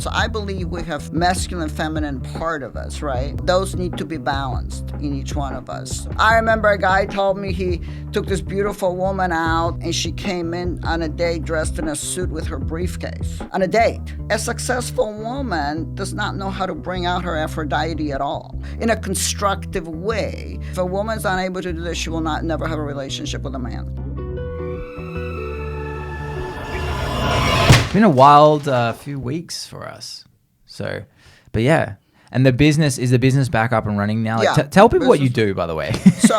So I believe we have masculine, feminine part of us, right? Those need to be balanced in each one of us. I remember a guy told me he took this beautiful woman out and she came in on a date dressed in a suit with her briefcase. On a date. A successful woman does not know how to bring out her Aphrodite at all in a constructive way. If a woman's unable to do this, she will never have a relationship with a man. It's been a wild few weeks for us. So, but yeah. And the business back up and running now? Like, tell people what you do, by the way. So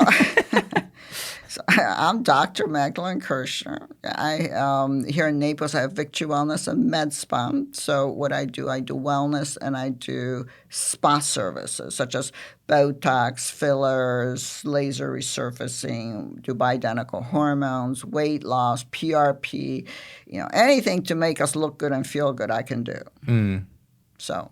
I'm Dr. Magdalena Kerschner. Here in Naples, I have Victory Wellness and Med Spa. So what I do wellness and I do spa services, such as Botox, fillers, laser resurfacing, do bioidentical hormones, weight loss, PRP, anything to make us look good and feel good, I can do. So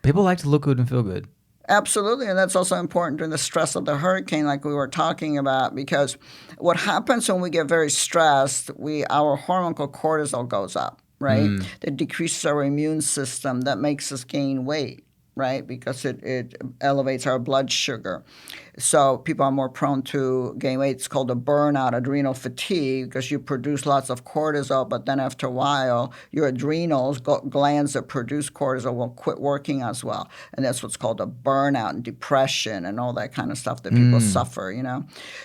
people like to look good and feel good. Absolutely, and that's also important during the stress of the hurricane like we were talking about, because what happens when we get very stressed, our hormone called cortisol goes up, right? That decreases our immune system, that makes us gain weight, right? Because it elevates our blood sugar. So people are more prone to gain weight. It's called a burnout, adrenal fatigue, because you produce lots of cortisol, but then after a while, your adrenals, glands that produce cortisol, will quit working as well. And that's what's called a burnout and depression and all that kind of stuff that people suffer,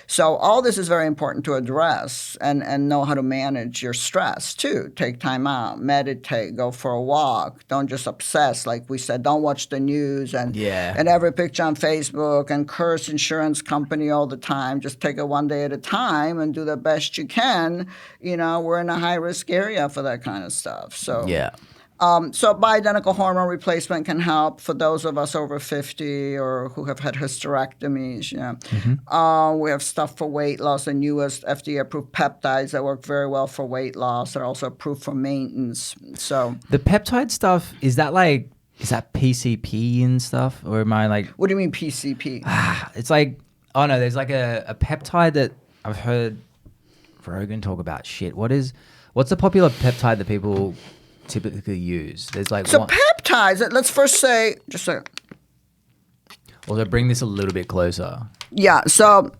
So all this is very important to address and know how to manage your stress, too. Take time out, meditate, go for a walk. Don't just obsess. Like we said, don't watch the news and every picture on Facebook and curse insurance company all the time. Just take it one day at a time and do the best you can. We're in a high-risk area for that kind of stuff. So so bioidentical hormone replacement can help for those of us over 50 or who have had hysterectomies. We have stuff for weight loss, the newest FDA-approved peptides that work very well for weight loss. They're also approved for maintenance. So the peptide stuff, is that PCP and stuff? Or am I like... What do you mean PCP? It's like... Oh, no, there's like a peptide that I've heard Rogan talk about. Shit, what's the popular peptide that people typically use? There's like... Peptides, let's first say... Just a second. Also, bring this a little bit closer. Yeah, so...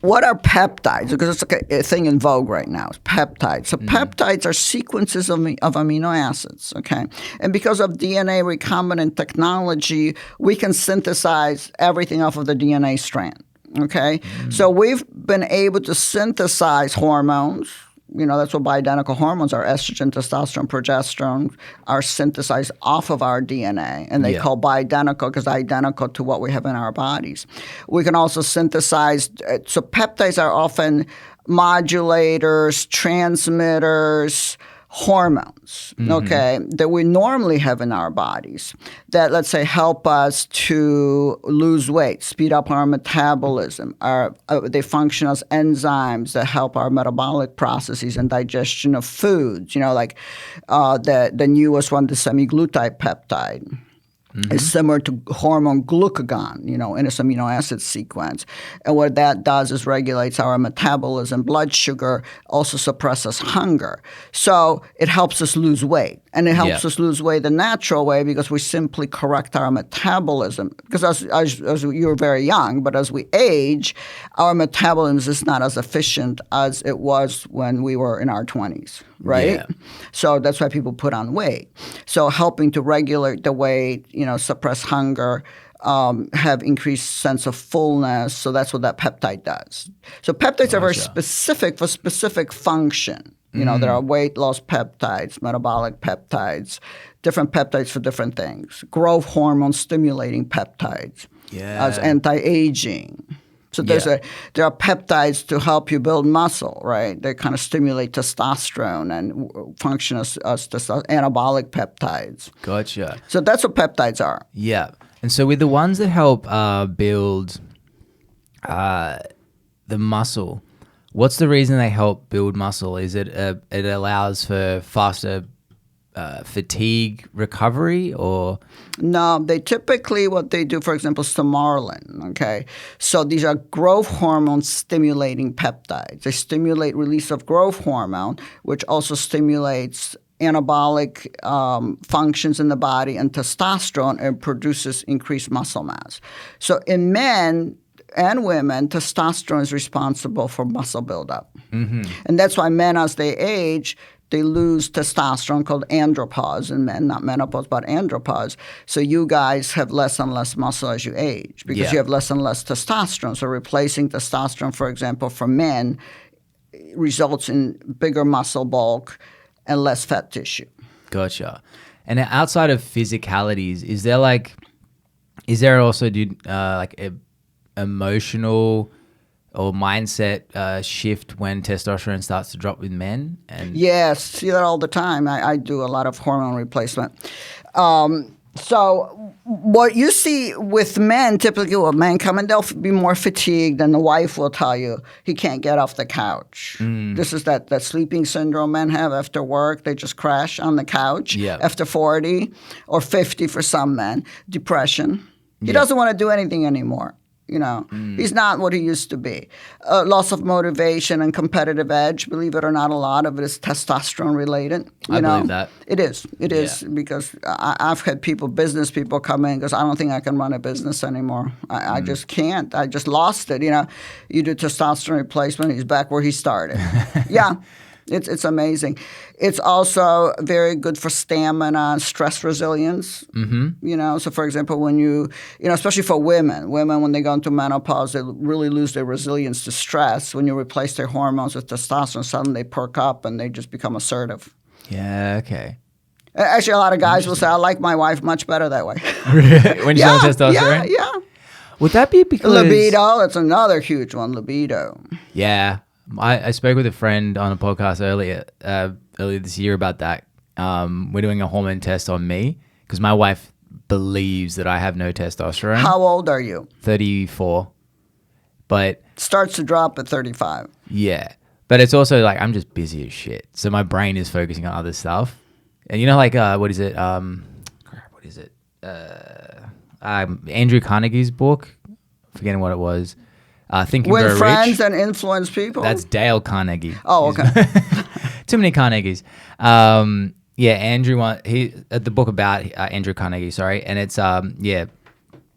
What are peptides? Because it's like a thing in vogue right now. It's peptides. So peptides are sequences of amino acids, okay? And because of DNA recombinant technology, we can synthesize everything off of the DNA strand, okay? So we've been able to synthesize hormones. That's what bioidentical hormones are. Estrogen, testosterone, progesterone are synthesized off of our DNA, and they call bioidentical because identical to what we have in our bodies. We can also synthesize, so peptides are often modulators, transmitters, hormones, okay, that we normally have in our bodies that, let's say, help us to lose weight, speed up our metabolism. They function as enzymes that help our metabolic processes and digestion of foods, like the newest one, the semaglutide peptide. Is similar to hormone glucagon, in its amino acid sequence. And what that does is regulates our metabolism, blood sugar, also suppresses hunger. So it helps us lose weight. And it helps us lose weight the natural way because we simply correct our metabolism. Because as you're very young, but as we age, our metabolism is not as efficient as it was when we were in our 20s, right? Yeah. So that's why people put on weight. So helping to regulate the weight, suppress hunger, have increased sense of fullness. So that's what that peptide does. So peptides are very specific for specific function. There are weight loss peptides, metabolic peptides, different peptides for different things. Growth hormone stimulating peptides as anti-aging. So there are peptides to help you build muscle, right? They kind of stimulate testosterone and function as anabolic peptides. Gotcha. So that's what peptides are. Yeah. And so with the ones that help build the muscle, what's the reason they help build muscle? Is it it allows for faster fatigue recovery, or? No, they typically, what they do, for example, Stimorelin, okay? So these are growth hormone stimulating peptides. They stimulate release of growth hormone, which also stimulates anabolic functions in the body and testosterone, and produces increased muscle mass. So in men and women, testosterone is responsible for muscle buildup. Mm-hmm. And that's why men, as they age, they lose testosterone, called andropause in men, not menopause, but andropause. So you guys have less and less muscle as you age because you have less and less testosterone. So replacing testosterone, for example, for men results in bigger muscle bulk and less fat tissue. Gotcha. And outside of physicalities, is there also like a emotional or mindset shift when testosterone starts to drop with men? And yes, see that all the time. I do a lot of hormone replacement. So what you see with men, typically when men come in, they'll be more fatigued, and the wife will tell you he can't get off the couch. This is that sleeping syndrome men have after work. They just crash on the couch after 40 or 50 for some men. Depression. He doesn't want to do anything anymore. He's not what he used to be. Loss of motivation and competitive edge. Believe it or not, a lot of it is testosterone related. I believe that. It is. It is because I've had business people come in because I don't think I can run a business anymore. I just can't. I just lost it. You do testosterone replacement, he's back where he started. Yeah. It's amazing. It's also very good for stamina and stress resilience. Mm-hmm. So for example, when especially for women when they go into menopause, they really lose their resilience to stress. When you replace their hormones with testosterone, suddenly they perk up and they just become assertive. Yeah. Okay. Actually, a lot of guys will say, "I like my wife much better that way." When she's on testosterone. Yeah. Would that be because libido? That's another huge one. Libido. Yeah. I spoke with a friend on a podcast earlier this year about that. We're doing a hormone test on me because my wife believes that I have no testosterone. How old are you? 34. But starts to drop at 35. Yeah. But it's also like I'm just busy as shit. So my brain is focusing on other stuff. And what is it? Andrew Carnegie's book. Forgetting what it was. Think and Win Grow friends Rich. and influence people. That's Dale Carnegie. Oh, okay. Too many Carnegies. Andrew. The book about Andrew Carnegie. Sorry, and it's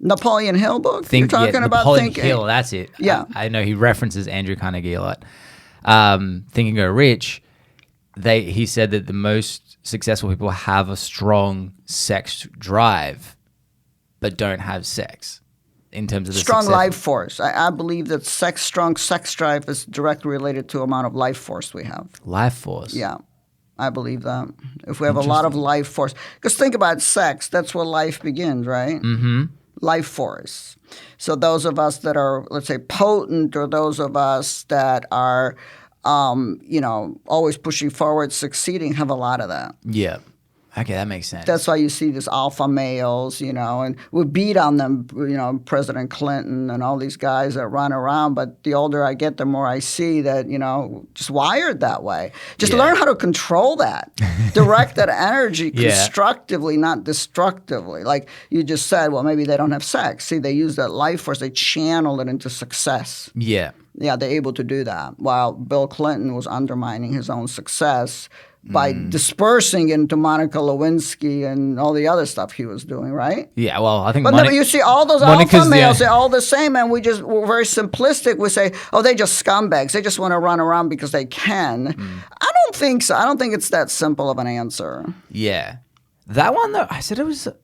Napoleon Hill book. You're talking about Napoleon thinking. Hill. That's it. Yeah, I know he references Andrew Carnegie a lot. Think and Grow Rich. He said that the most successful people have a strong sex drive, but don't have sex. In terms of the strong success. life force. I believe that strong sex drive is directly related to the amount of life force we have. Life force? Yeah, I believe that. If we have a lot of life force. Because think about sex. That's where life begins, right? Mm-hmm. Life force. So those of us that are, let's say, potent, or those of us that are, always pushing forward, succeeding, have a lot of that. Yeah. Okay, that makes sense. That's why you see these alpha males, and we beat on them, President Clinton and all these guys that run around. But the older I get, the more I see that, just wired that way. Just learn how to control that. Direct that energy constructively, not destructively. Like you just said, well, maybe they don't have sex. See, they use that life force. They channel it into success. Yeah. Yeah, they're able to do that. While Bill Clinton was undermining his own success by dispersing into Monica Lewinsky and all the other stuff he was doing, right? Yeah, well, I think But you see all those alpha males, they're all the same, and we're very simplistic. We say, oh, they're just scumbags. They just want to run around because they can. I don't think so. I don't think it's that simple of an answer. Yeah. That one, though, I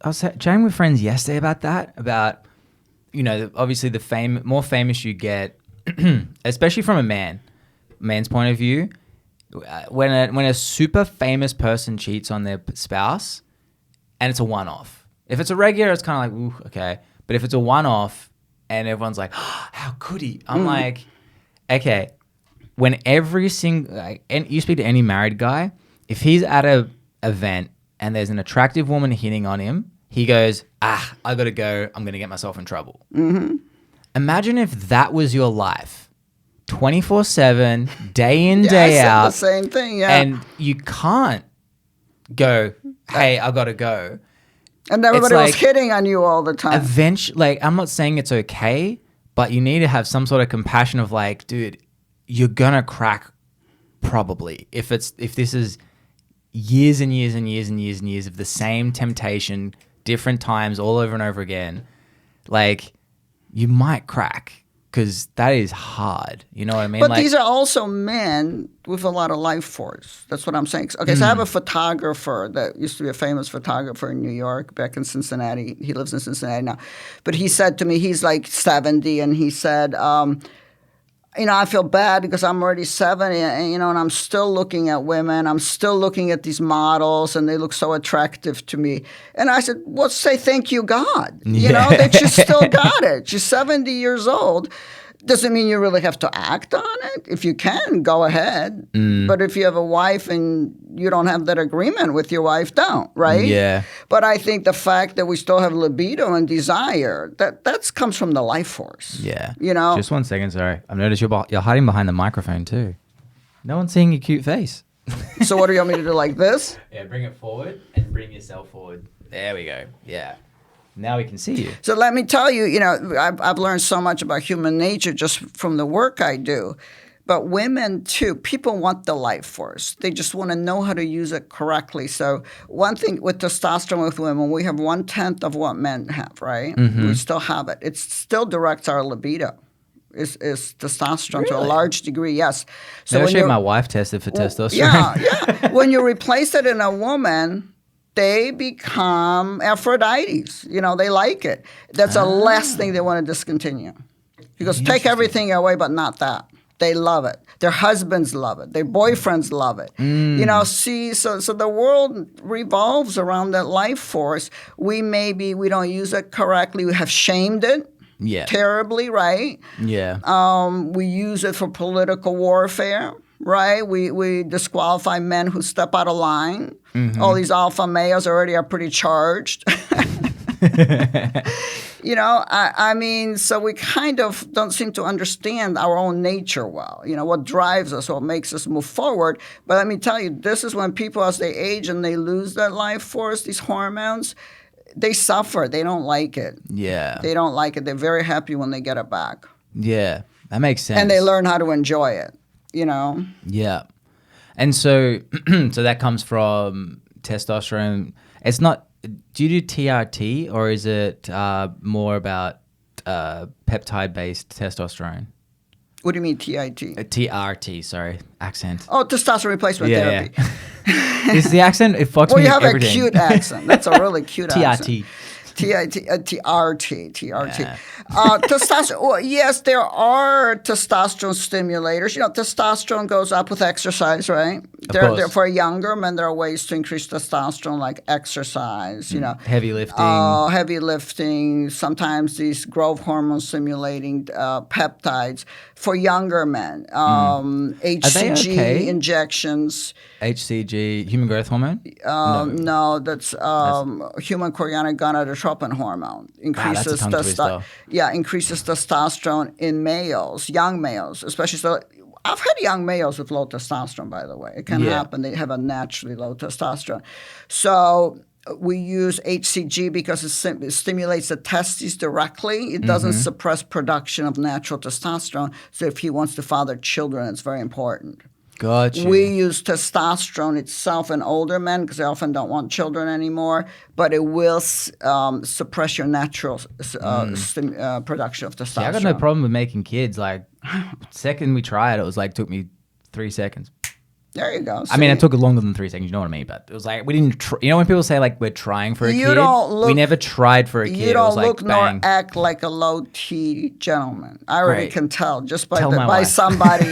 was chatting with friends yesterday about that, obviously the more famous you get, especially from a man's point of view, when a super famous person cheats on their spouse, and it's a one-off. If it's a regular, it's kind of like, ooh, okay. But if it's a one-off, and everyone's like, oh, how could he? I'm like, okay. When every single, and you speak to any married guy, if he's at a event and there's an attractive woman hitting on him, he goes, I gotta go. I'm gonna get myself in trouble. Mm-hmm. Imagine if that was your life. 24/7, day in, day out. The same thing, yeah. And you can't go, hey, I gotta go. And everybody was hitting on you all the time. Eventually, I'm not saying it's okay, but you need to have some sort of compassion of like, dude, you're gonna crack probably. If this is years and years and years and years and years of the same temptation, different times, all over and over again, like you might crack. Because that is hard. You know what I mean? But like, these are also men with a lot of life force. That's what I'm saying. Okay, so I have a photographer that used to be a famous photographer in New York, back in Cincinnati. He lives in Cincinnati now. But he said to me, he's like 70, and he said, I feel bad because I'm already 70, and I'm still looking at women. I'm still looking at these models, and they look so attractive to me. And I said, well, say thank you, God, that you still got it. You're 70 years old. Doesn't mean you really have to act on it. If you can, go ahead. But if you have a wife and you don't have that agreement with your wife, don't, right? Yeah. But I think the fact that we still have libido and desire, that comes from the life force. Yeah. Just 1 second, sorry. I've noticed you're hiding behind the microphone too. No one's seeing your cute face. So what do you want me to do, like this? Yeah, bring it forward and bring yourself forward. There we go. Yeah. Now we can see you. So let me tell you, I've learned so much about human nature just from the work I do. But women, too, people want the life force. They just want to know how to use it correctly. So one thing with testosterone with women, we have 1/10 of what men have, right? We still have it. It still directs our libido. Is testosterone to a large degree, yes. So Maybe I should my wife tested for testosterone. Yeah. When you replace it in a woman, they become Aphrodites. They like it. That's the last thing they want to discontinue. Because take everything away, but not that. They love it. Their husbands love it. Their boyfriends love it. So the world revolves around that life force. We don't use it correctly. We have shamed it. Yeah. Terribly, right? Yeah. We use it for political warfare. Right? We disqualify men who step out of line. All these alpha males already are pretty charged. So we kind of don't seem to understand our own nature well. What drives us, what makes us move forward. But let me tell you, this is when people, as they age and they lose that life force, these hormones, they suffer. They don't like it. Yeah. They don't like it. They're very happy when they get it back. Yeah. That makes sense. And they learn how to enjoy it. Yeah. And so that comes from testosterone. It's not, do you do TRT or is it more about peptide-based testosterone? What do you mean TIT? TRT, sorry, accent. Oh, testosterone replacement therapy. Yeah. It's the accent, it fucks me you have everything. A cute accent. That's a really cute accent. TRT. TRT. Yeah. Testosterone. Well, yes, there are testosterone stimulators. Testosterone goes up with exercise, right? There, for younger men, there are ways to increase testosterone, like exercise. Heavy lifting. Heavy lifting. Sometimes these growth hormone stimulating peptides for younger men. HCG injections. HCG, human growth hormone? No, that's human chorionic gonadotropin hormone. Increases increases testosterone in males, young males, especially. So I've had young males with low testosterone, by the way. It can happen. They have a naturally low testosterone. So we use HCG because it stimulates the testes directly. It doesn't suppress production of natural testosterone. So if he wants to father children, it's very important. Gotcha. We use testosterone itself in older men because they often don't want children anymore, but it will suppress your natural production of testosterone. Yeah, I got no problem with making kids. Like, second we tried, it was like took me 3 seconds. There you go. I mean, it took longer than 3 seconds. You know what I mean? But it was like we didn't. When people say like we're trying for a kid, we never tried for a kid. You don't look bang. nor act like a low T gentleman. I already can tell just by wife. somebody,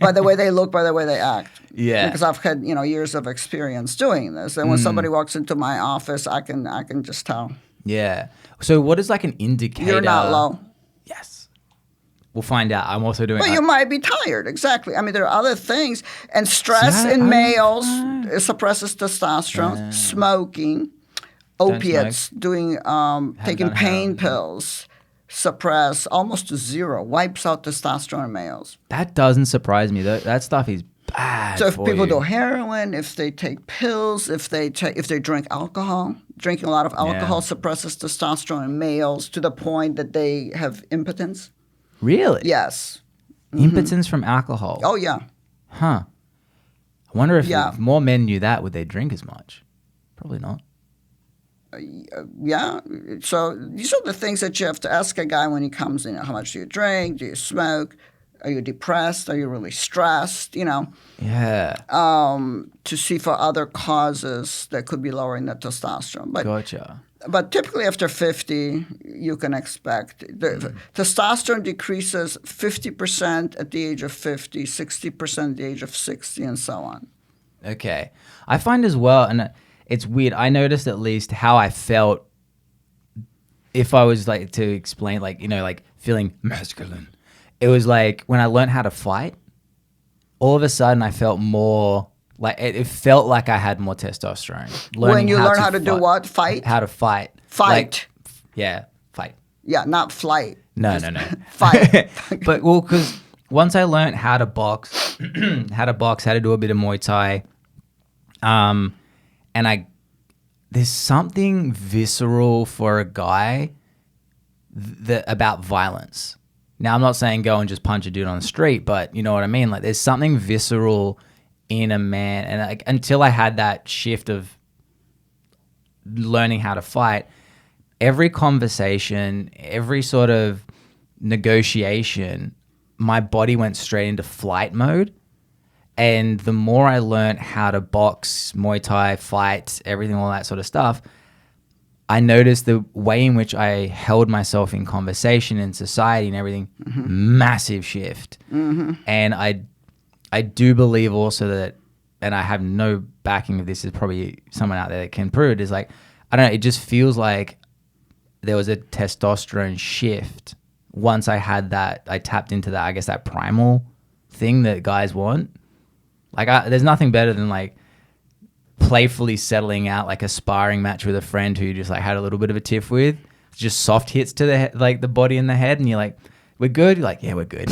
by the way they look, by the way they act. Yeah, because I've had years of experience doing this, and when somebody walks into my office, I can just tell. Yeah. So what is like an indicator? You're not low. Yes. We'll find out. I'm also doing. Well, you might be tired. Exactly. I mean, there are other things, and stress in males suppresses testosterone. Smoking, opiates, taking pain pills, suppress almost to zero. Wipes out testosterone in males. That doesn't surprise me. That stuff is bad. So if people do heroin, if they take pills, if they drink alcohol, drinking a lot of alcohol suppresses testosterone in males to the point that they have impotence. Really? Yes. Impotence from alcohol? Oh, yeah. Huh. I wonder if more men knew that, would they drink as much? Probably not. Yeah. So these are the things that you have to ask a guy when he comes in. How much do you drink? Do you smoke? Are you depressed? Are you really stressed? Yeah. To see for other causes that could be lowering the testosterone. Gotcha. But typically after 50, you can expect the testosterone decreases 50% at the age of 50, 60% at the age of 60, and so on. Okay. I find as well, and it's weird, I noticed at least how I felt if I was like to explain, like, like feeling masculine. It was like when I learned how to fight, all of a sudden I felt more like it felt like I had more testosterone. When you learn how to do what? Fight? How to fight. Fight. Fight. Yeah, not flight. No. Fight. But because once I learned how to box, how to do a bit of Muay Thai, and there's something visceral for a guy about violence. Now, I'm not saying go and just punch a dude on the street, but you know what I mean? Like, there's something visceral in a man. And like, until I had that shift of learning how to fight, every conversation, every sort of negotiation, my body went straight into flight mode. And the more I learned how to box, Muay Thai, fight, everything, all that sort of stuff, I noticed the way in which I held myself in conversation in society and everything, massive shift. And I do believe also that, and I have no backing of this, is probably someone out there that can prove it, is like, I don't know, it just feels like there was a testosterone shift once I had that, I tapped into that, I guess, that primal thing that guys want. Like, there's nothing better than like playfully settling out like a sparring match with a friend who you just like had a little bit of a tiff with. It's just soft hits to the body and the head, and you're like, we're good. You're like, yeah, we're good.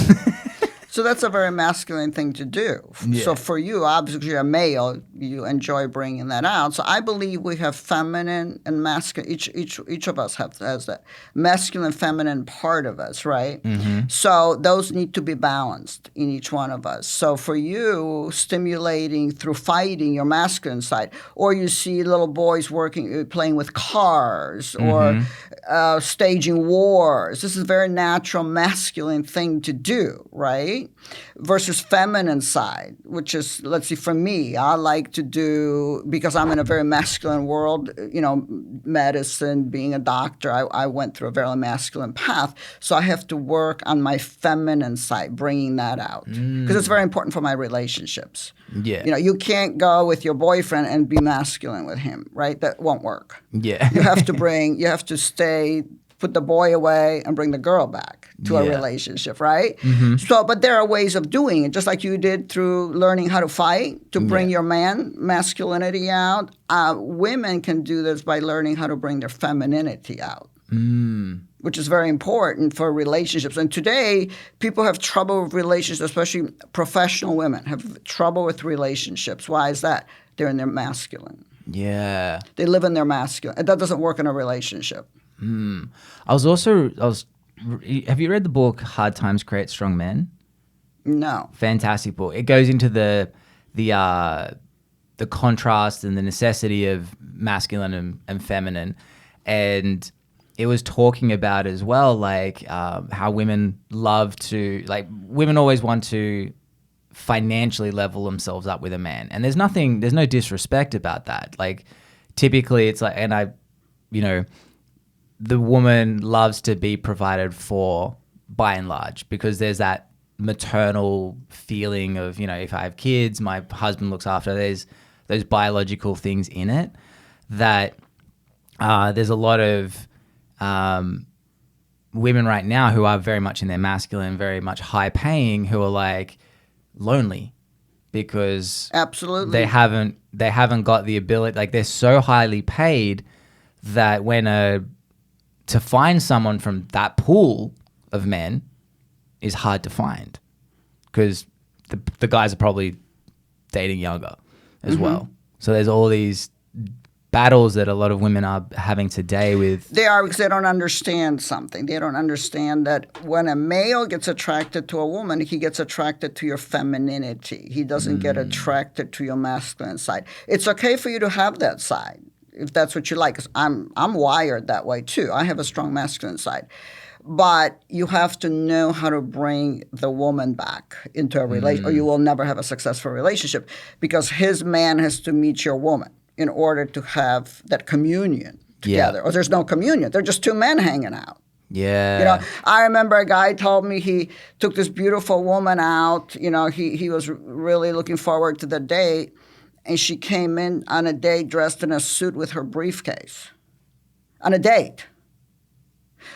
So that's a very masculine thing to do. Yeah. So for you, obviously you're a male, you enjoy bringing that out. So I believe we have feminine and masculine. Each of us has that masculine, feminine part of us, right? So those need to be balanced in each one of us. So for you, stimulating through fighting your masculine side, or you see little boys playing with cars, or staging wars. This is a very natural masculine thing to do, right? Versus feminine side, which is, let's see, for me, I like to do, because I'm in a very masculine world, medicine, being a doctor, I went through a very masculine path. So I have to work on my feminine side, bringing that out. Because it's very important for my relationships. Yeah. You can't go with your boyfriend and be masculine with him, right? That won't work. Yeah. You have to stay, put the boy away and bring the girl back to a relationship, right? So, but there are ways of doing it, just like you did through learning how to fight, to bring your masculinity out. Women can do this by learning how to bring their femininity out, which is very important for relationships. And today, people have trouble with relationships, especially professional women have trouble with relationships. Why is that? They're in their masculine. Yeah. They live in their masculine. And that doesn't work in a relationship. Have you read the book Hard Times Create Strong Men? No. Fantastic book. It goes into the contrast and the necessity of masculine and feminine, and it was talking about as well, like how women women always want to financially level themselves up with a man, and there's no disrespect about that. Like, typically it's like, and the woman loves to be provided for by and large, because there's that maternal feeling of, if I have kids, my husband looks after. There's those biological things in it that there's a lot of women right now who are very much in their masculine, very much high paying, who are like lonely because absolutely they haven't got the ability, like they're so highly paid that to find someone from that pool of men is hard to find, because the guys are probably dating younger as well. So there's all these battles that a lot of women are having today with. They are, because they don't understand something. They don't understand that when a male gets attracted to a woman, he gets attracted to your femininity. He doesn't get attracted to your masculine side. It's okay for you to have that side if that's what you like. 'Cause I'm wired that way too. I have a strong masculine side. But you have to know how to bring the woman back into a relationship, or you will never have a successful relationship, because his man has to meet your woman in order to have that communion together. Or there's no communion. They're just two men hanging out. Yeah. You know, I remember a guy told me he took this beautiful woman out. You know, he was really looking forward to the date, and she came in on a date dressed in a suit with her briefcase. On a date.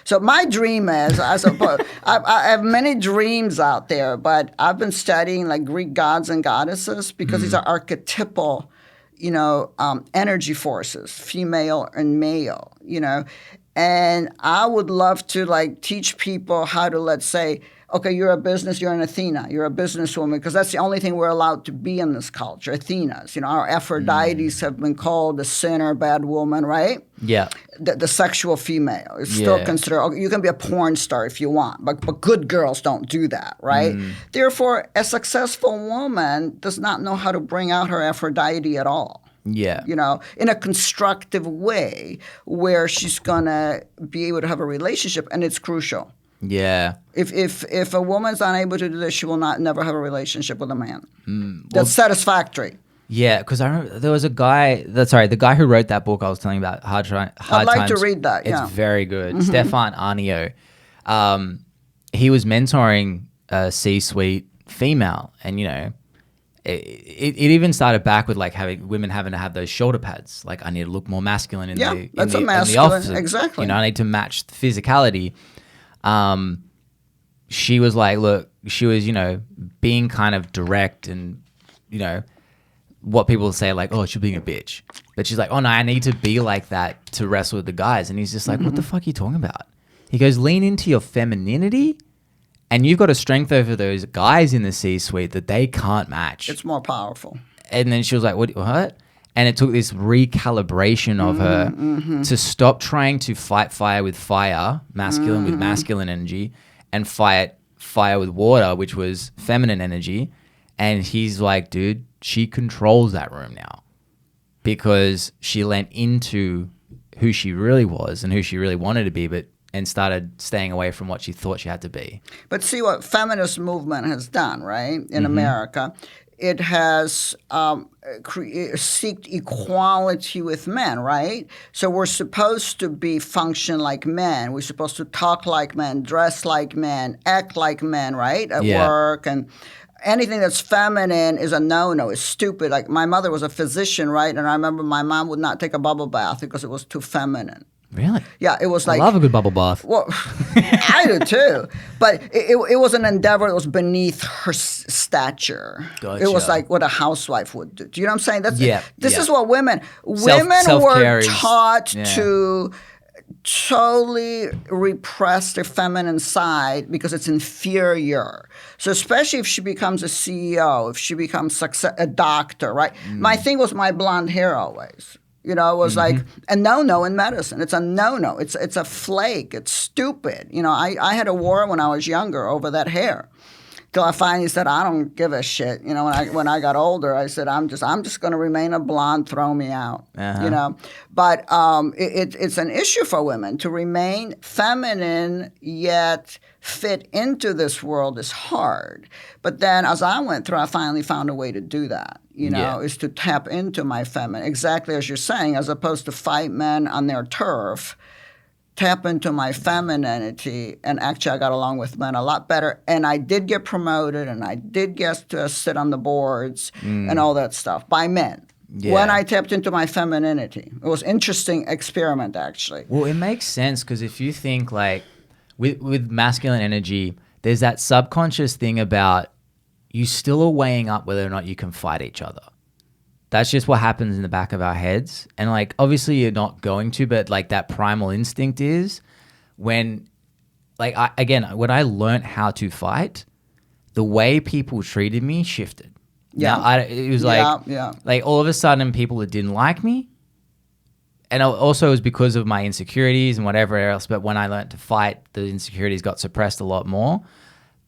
So my dream is, I suppose, I have many dreams out there, but I've been studying like Greek gods and goddesses because these are archetypal, energy forces, female and male, And I would love to like teach people how to, let's say, okay, you're an Athena, you're a businesswoman, because that's the only thing we're allowed to be in this culture, Athenas. Our Aphrodites have been called the sinner, bad woman, right? Yeah. The sexual female is still considered, okay, you can be a porn star if you want, but good girls don't do that, right? Therefore, a successful woman does not know how to bring out her Aphrodite at all. Yeah. In a constructive way where she's going to be able to have a relationship, and it's crucial. Yeah. If a woman's unable to do this, she will never have a relationship with a man. That's satisfactory. Yeah, because I remember there was a guy. The guy who wrote that book I was telling you about, Hard Times. I'd like to read that. It's very good. Stefan Arnio. He was mentoring a C-suite female, and it even started back with like women having to have those shoulder pads. Like, I need to look more masculine in the office. Exactly. I need to match the physicality. She was like, look, she was, being kind of direct and, what people say like, oh, she's being a bitch. But she's like, oh no, I need to be like that to wrestle with the guys. And he's just like, what the fuck are you talking about? He goes, lean into your femininity, and you've got a strength over those guys in the C-suite that they can't match. It's more powerful. And then she was like, what? And it took this recalibration of her to stop trying to fight fire with fire, masculine with masculine energy, and fight fire with water, which was feminine energy. And he's like, dude, she controls that room now because she leant into who she really was and who she really wanted to be, and started staying away from what she thought she had to be. But see what feminist movement has done, right, in America. It has seeked equality with men, right? So we're supposed to function like men. We're supposed to talk like men, dress like men, act like men, right, at work. And anything that's feminine is a no-no. It's stupid. Like, my mother was a physician, right? And I remember my mom would not take a bubble bath because it was too feminine. Really? Yeah, it was like... I love a good bubble bath. Well, I do too. But it was an endeavor that was beneath her stature. Gotcha. It was like what a housewife would do. Do you know what I'm saying? This is what women Self-care were taught to totally repress their feminine side because it's inferior. So especially if she becomes a CEO, if she becomes a doctor, right? My thing was my blonde hair always. It was like a no-no in medicine. It's a no-no. It's a flake. It's stupid. I had a war when I was younger over that hair. Till I finally said, I don't give a shit. When I got older, I said, I'm just going to remain a blonde. Throw me out. But it's an issue for women to remain feminine yet fit into this world is hard. But then as I went through, I finally found a way to do that. Is to tap into my feminine, exactly as you're saying, as opposed to fight men on their turf. Tap into my femininity, and actually I got along with men a lot better. And I did get promoted, and I did get to sit on the boards and all that stuff by men. Yeah. When I tapped into my femininity. It was an interesting experiment, actually. Well, it makes sense because if you think like with masculine energy, there's that subconscious thing about you still are weighing up whether or not you can fight each other. That's just what happens in the back of our heads. And like, obviously you're not going to, but like that primal instinct is when, like, when I learned how to fight, the way people treated me shifted. Yeah. Now, it was like all of a sudden people that didn't like me and also it was because of my insecurities and whatever else. But when I learned to fight, the insecurities got suppressed a lot more.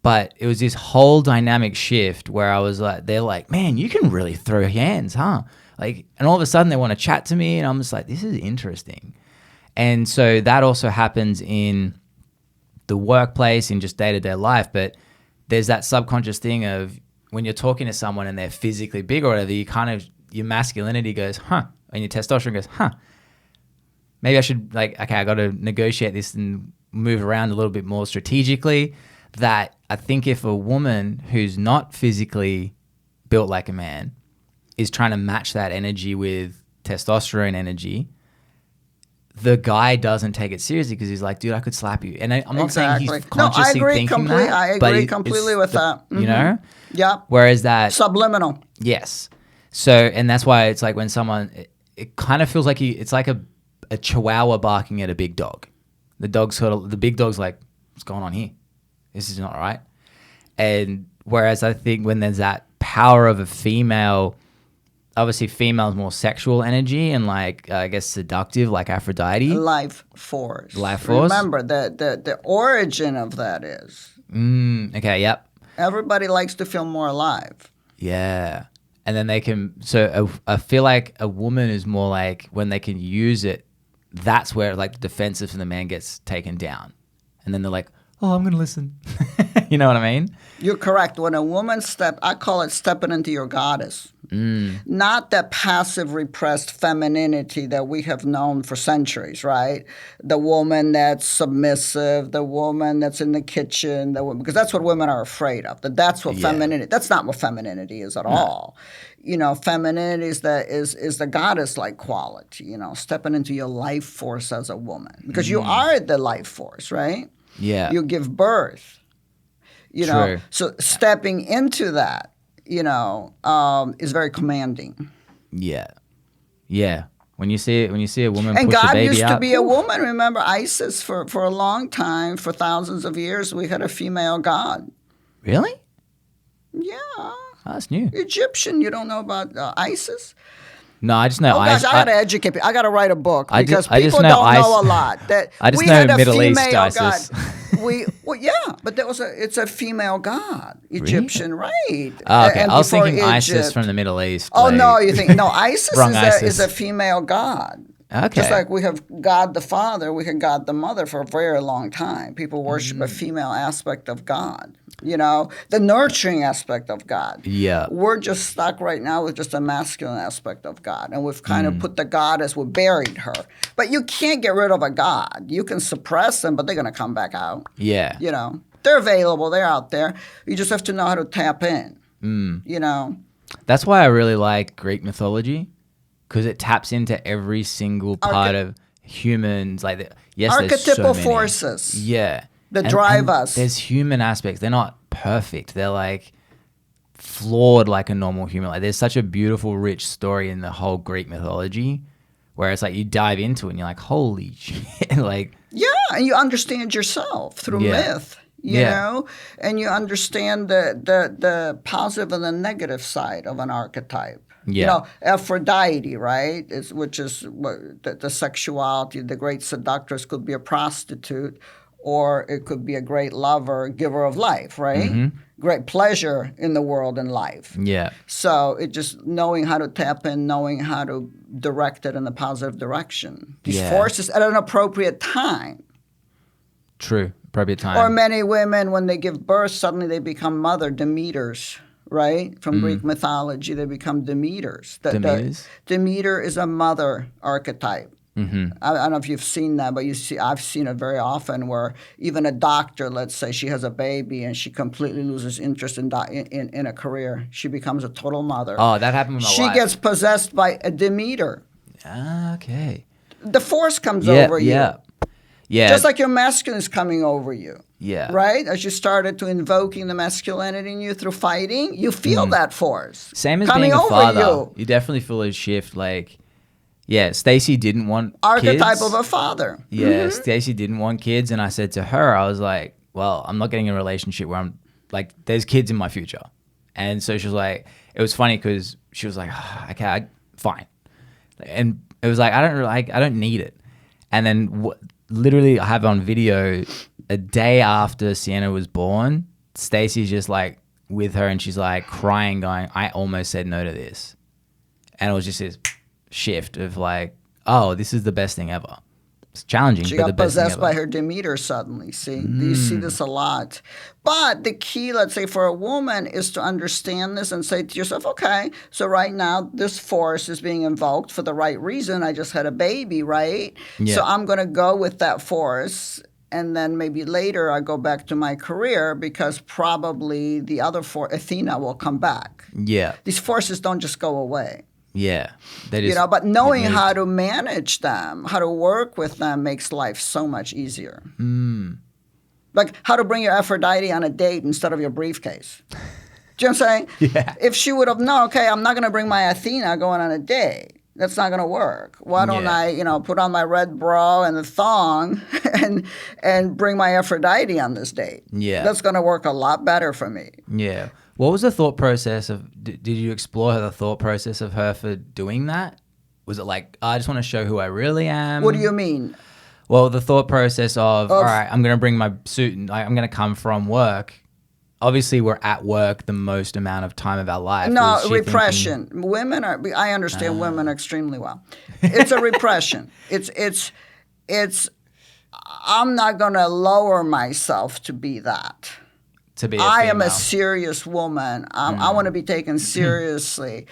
But it was this whole dynamic shift where I was like, they're like, man, you can really throw hands, huh? Like, and all of a sudden they want to chat to me, and I'm just like, this is interesting. And so that also happens in the workplace, in just day-to-day life. But there's that subconscious thing of when you're talking to someone and they're physically big or whatever, you kind of, your masculinity goes, huh? And your testosterone goes, huh? Maybe I should, like, okay, I got to negotiate this and move around a little bit more strategically. That I think if a woman who's not physically built like a man is trying to match that energy with testosterone energy, the guy doesn't take it seriously because he's like, dude, I could slap you. And I'm not saying he's consciously thinking that. I agree completely with that. You know? Yeah. Whereas that... Subliminal. Yes. So, and that's why it's like when someone... It kind of feels like it's like a chihuahua barking at a big dog. The big dog's like, what's going on here? This is not right. And whereas I think when there's that power of a female, obviously female's more sexual energy and like, I guess seductive, like Aphrodite. Life force. Remember, the origin of that is. Okay, yep. Everybody likes to feel more alive. Yeah. And then they can, so I feel like a woman is more like when they can use it, that's where like the defensive from the man gets taken down. And then they're like, oh, I'm going to listen. You know what I mean? You're correct. When a woman I call it stepping into your goddess. Not that passive, repressed femininity that we have known for centuries, right? The woman that's submissive, the woman that's in the kitchen, because that's what women are afraid of. That's what femininity. That's not what femininity is at all. You know, femininity is the goddess-like quality. You know, stepping into your life force as a woman, because you are the life force, right? Yeah. You give birth, you know. So stepping into that, you know, is very commanding. Yeah. Yeah. When you see a woman and push God a baby used out, to be a woman. Remember ISIS for a long time, for thousands of years, we had a female god. Really? Yeah. Oh, that's new. Egyptian, you don't know about ISIS? No, I just know. Oh gosh, I gotta educate people. I gotta write a book because I people know don't know a lot. I just know Middle East ISIS. God. Yeah, but it's a female god, Egyptian, right? Oh, okay, And I was thinking before ISIS Egypt. from the Middle East. Oh no, you think no? ISIS ISIS. is a female god. Okay. Just like we have God the Father, we have God the Mother for a very long time. People worship a female aspect of God, you know, the nurturing aspect of God. Yeah. We're just stuck right now with just a masculine aspect of God. And we've kind of put the goddess, we buried her. But you can't get rid of a God. You can suppress them, but they're going to come back out. Yeah. You know, they're available. They're out there. You just have to know how to tap in, you know. That's why I really like Greek mythology. Because it taps into every single part of humans. Like, yes, archetypal there's so many. forces. Yeah. That drive us. There's human aspects. They're not perfect. They're like flawed like a normal human. Like there's such a beautiful, rich story in the whole Greek mythology where it's like you dive into it and you're like, holy shit. Like, yeah, and you understand yourself through myth. You know, and you understand the positive and the negative side of an archetype. Yeah. You know, Aphrodite, right, which is the sexuality, the great seductress could be a prostitute or it could be a great lover, giver of life, right? Mm-hmm. Great pleasure in the world and life. Yeah. So it just knowing how to tap in, knowing how to direct it in the positive direction. These forces at an appropriate time. True. Appropriate time. Or many women, when they give birth, suddenly they become mother, Demeters, right? From Greek mythology, they become Demeters. Demeter is a mother archetype. Mm-hmm. I don't know if you've seen that, but I've seen it very often where even a doctor, let's say she has a baby and she completely loses interest in a career. She becomes a total mother. Oh, that happened with my wife. She gets possessed by a Demeter. Okay. The force comes over you. Yeah. Just like your masculine is coming over you. Yeah. Right? As you started to invoking the masculinity in you through fighting, you feel that force. Same as coming being a over father. You definitely feel a shift. Like, yeah, Stacey didn't want archetype kids. of a father. Yeah, Stacey didn't want kids. And I said to her, I was like, well, I'm not getting in a relationship where I'm like, there's kids in my future. And so she was like, it was funny because she was like, okay, fine. And It was like, I don't need it. And then literally I have on video a day after Sienna was born, Stacey's just like with her and she's like crying going, I almost said no to this. And it was just this shift of like, oh, this is the best thing ever. It's challenging, She but got the best thing possessed ever. by her Demeter suddenly. See, you see this a lot. But the key, let's say, for a woman is to understand this and say to yourself, okay, so right now this force is being invoked for the right reason. I just had a baby, right? Yeah. So I'm going to go with that force. And then maybe later I go back to my career because probably the other Athena will come back. Yeah. These forces don't just go away. Yeah. They just But knowing get moved. how to manage them, how to work with them makes life so much easier. Like how to bring your Aphrodite on a date instead of your briefcase. Do you know what I'm saying? Yeah. If she would have known, okay, I'm not going to bring my Athena going on a date. That's not going to work. Why don't I, put on my red bra and the thong and bring my Aphrodite on this date? Yeah. That's going to work a lot better for me. Yeah. What was the thought process of, did you explore the thought process of her for doing that? Was it like, I just want to show who I really am? What do you mean? Well, the thought process of all right, I'm going to bring my suit and I'm going to come from work. Obviously, we're at work the most amount of time of our life. No, Was she repression. Women are. I understand women extremely well. It's a repression. It's. I'm not going to lower myself to be that. to be a I am a female? serious woman. I want to be taken seriously.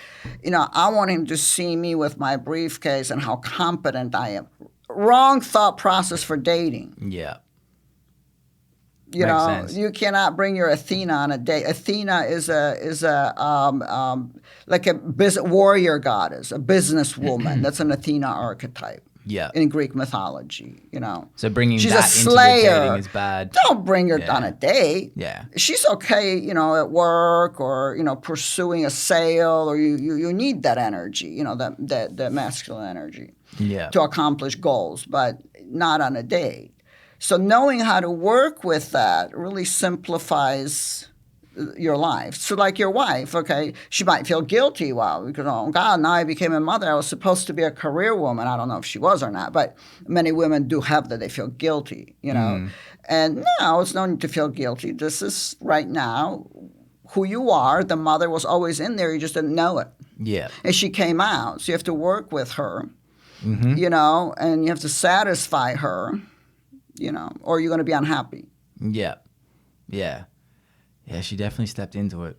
I want him to see me with my briefcase and how competent I am. Wrong thought process for dating. Yeah. You Makes know, sense. you cannot bring your Athena on a date. Athena is like a warrior goddess, a businesswoman. That's an Athena archetype. Yeah. In Greek mythology, So bringing she's that a into slayer. the dating is bad. Don't bring her Yeah. on a date. Yeah. She's okay, at work or pursuing a sale, or you need that energy, that masculine energy Yeah. to accomplish goals, but not on a date. So knowing how to work with that really simplifies your life. So like your wife, okay, she might feel guilty, because, oh God, now I became a mother. I was supposed to be a career woman. I don't know if she was or not, but many women do have that. They feel guilty, And no, it's no need to feel guilty. This is right now who you are. The mother was always in there. You just didn't know it. Yeah. And she came out. So you have to work with her, and you have to satisfy her, or you're going to be unhappy. Yeah. Yeah. Yeah, she definitely stepped into it.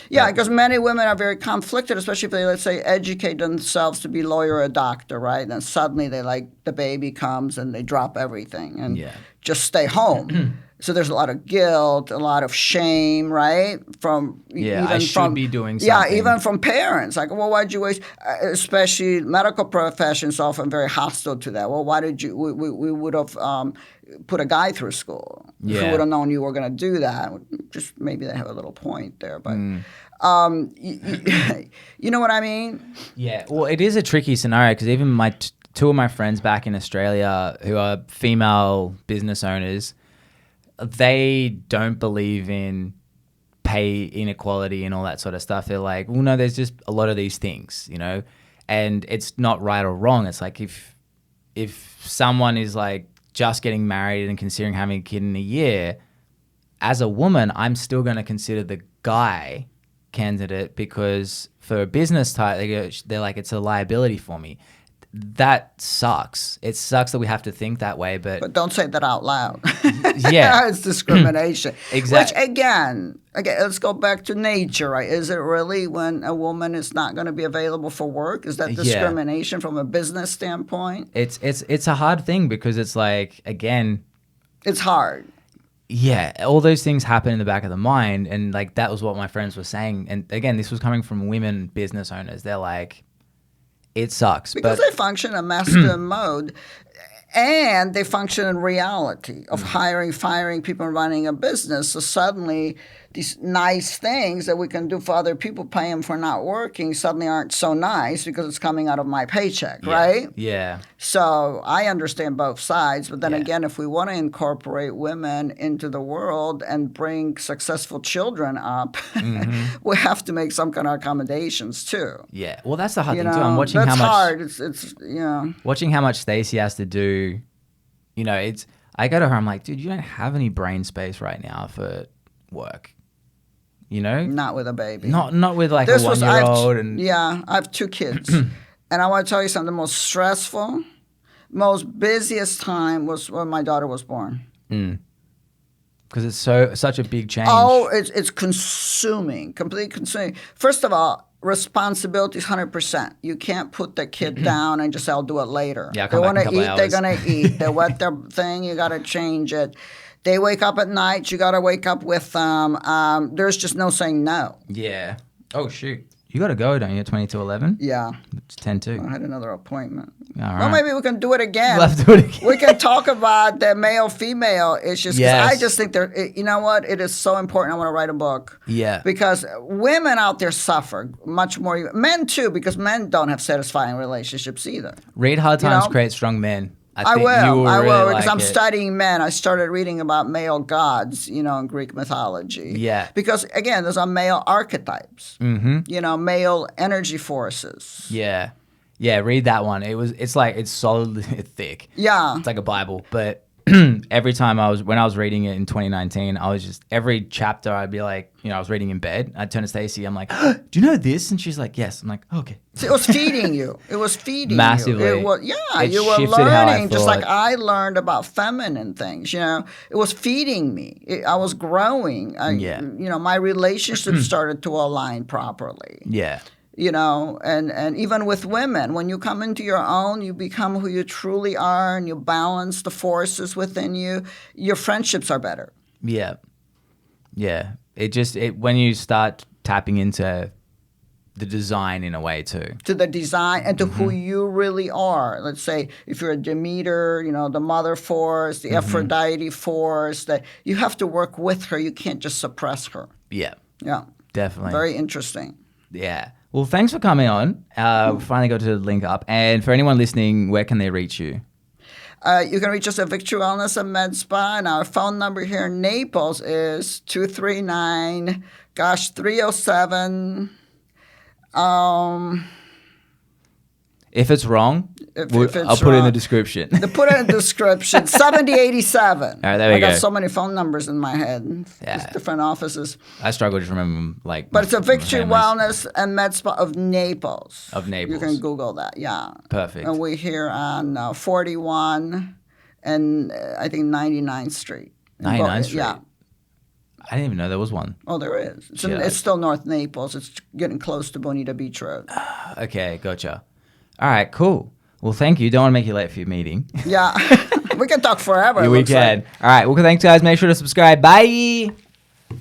Yeah, because many women are very conflicted, especially if they, let's say, educate themselves to be lawyer or a doctor, right? And then suddenly the baby comes and they drop everything and just stay home. So there's a lot of guilt, a lot of shame, right? I should be doing something. Yeah, even from parents. Like, well, why'd you waste? Especially medical professions often very hostile to that. Well, why did you? We would have put a guy through school. If we would have known you were going to do that. Just maybe they have a little point there, but. You know what I mean? Yeah. Well, it is a tricky scenario because even two of my friends back in Australia who are female business owners, they don't believe in pay inequality and all that sort of stuff. They're like, well, no, there's just a lot of these things, and it's not right or wrong. It's like if someone is like just getting married and considering having a kid in a year, as a woman, I'm still going to consider the guy candidate because for a business type, they're like, it's a liability for me. That sucks. It sucks that we have to think that way, but don't say that out loud. Yeah. It's discrimination. Exactly. Which again, let's go back to nature, right? Is it really when a woman is not going to be available for work? Is that discrimination from a business standpoint? It's a hard thing because it's like, again, it's hard. Yeah, all those things happen in the back of the mind, and like that was what my friends were saying. And again, this was coming from women business owners. They're like, it sucks. Because they function in masculine mode, and they function in reality of hiring, firing people and running a business. So suddenly these nice things that we can do for other people, pay them for not working, suddenly aren't so nice because it's coming out of my paycheck, right? Yeah. So I understand both sides, but then Yeah. again, if we want to incorporate women into the world and bring successful children up, we have to make some kind of accommodations too. Yeah. Well, that's the hard You thing too. know, I'm watching that's how much hard. It's watching how much Stacey has to do. You know, it's I go to her. I'm like, dude, you don't have any brain space right now for work. You know, not with a baby. not with like This a was 1-year-old and I have 2 kids, and I want to tell you something. The most stressful, most busiest time was when my daughter was born. because it's such a big change. Oh, it's consuming, completely consuming. First of all, responsibility is 100%. You can't put the kid down and just say, I'll do it later. Yeah, I'll they come want back to in a eat, couple they're hours. going to eat. They wet their thing, you got to change it. They wake up at night, you got to wake up with them. There's just no saying no. Yeah. Oh shoot, you got to go, don't you? 20 to 11. Yeah. It's 10 I to. had another appointment. All right. Well, maybe we can do it again. We'll have to do it again. We can talk about the male-female issues. 'Cause Yes. I just think you know what? It is so important. I want to write a book. Yeah. Because women out there suffer much more. Men too, because men don't have satisfying relationships either. Read Hard Times know? Create Strong Men. I think you will, really because like I'm it. studying men. I started reading about male gods, in Greek mythology. Yeah. Because again, those are male archetypes. Male energy forces. Yeah. Yeah, read that one. It's solid, it's thick. Yeah. It's like a Bible. But every time when I was reading it in 2019, I was just, every chapter I'd be like, I was reading in bed. I'd turn to Stacey. I'm like, do you know this? And she's like, yes. I'm like, okay. See, it was feeding you. It was feeding Massively. you. It was, It you were shifted how I learning just like thought. I learned about feminine things. It was feeding me. I was growing. My relationships started to align properly. Yeah. And even with women, when you come into your own, you become who you truly are, and you balance the forces within you. Your friendships are better. Yeah. Yeah. When you start tapping into the design in a way too. To the design and to who you really are. Let's say if you're a Demeter, the mother force, the Aphrodite force, that you have to work with her. You can't just suppress her. Yeah. Yeah. Definitely. Very interesting. Yeah. Well, thanks for coming on. We finally got to link up. And for anyone listening, where can they reach you? You can reach us at Victory Wellness and Med Spa, and our phone number here in Naples is 239-307. If it's wrong, If it's I'll put it in the wrong. description. Put it in the description. 7087. All right, there we I got go. so many phone numbers in my head. Yeah. There's different offices. I struggle to remember them, But it's a my Victory family's. Wellness and Med Spa of Naples. Of Naples. You can Google that, yeah. Perfect. And we're here on 41 and I think 99th Street. 99th Street? Yeah. I didn't even know there was one. Oh, there is. Yeah. It's still North Naples. It's getting close to Bonita Beach Road. Okay, gotcha. All right, cool. Well, thank you. Don't want to make you late for your meeting. Yeah. We can talk forever. Yeah, it we looks can. like. All right. Well, thanks, guys. Make sure to subscribe. Bye.